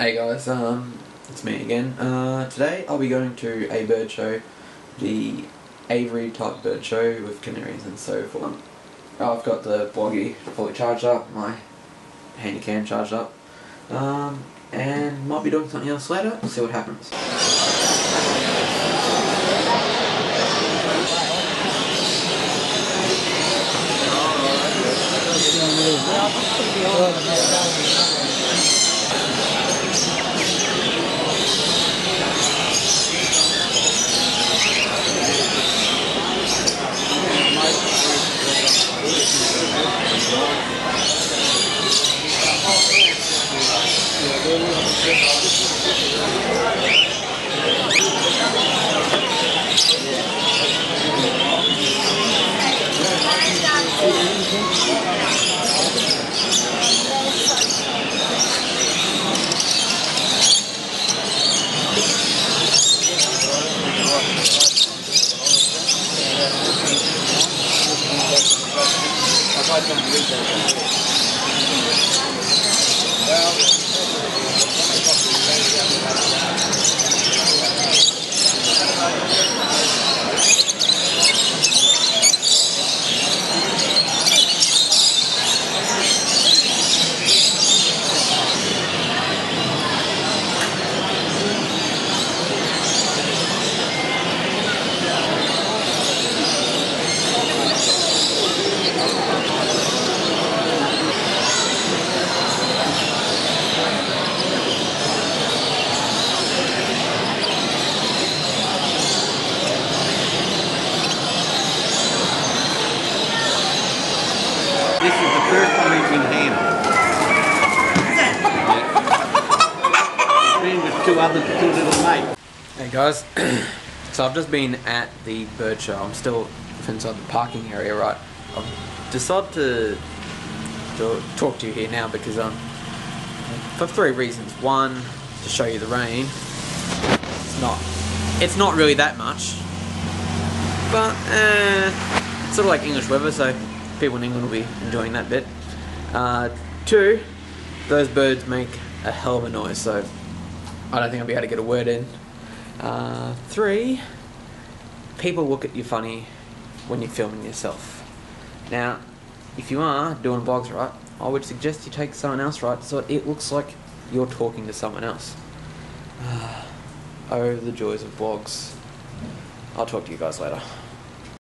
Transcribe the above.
Hey guys, it's me again. Today I'll be going to a bird show, the aviary type bird show with canaries and so forth. I've got the Boggy fully charged up, my handy cam charged up, and might be doing something else later. We'll see what happens. This is the first time he's been ham. He's been with two little mates. Hey guys, so I've just been at the bird show. I'm still inside the parking area, right? I've decided to talk to you here now because for three reasons. One, to show you the rain. It's not really that much, but it's sort of like English weather, so people in England will be enjoying that bit. Two, those birds make a hell of a noise, so I don't think I'll be able to get a word in. Three, people look at you funny when you're filming yourself. Now, if you are doing vlogs, right, I would suggest you take someone else, right, so it looks like you're talking to someone else. Oh, the joys of vlogs. I'll talk to you guys later.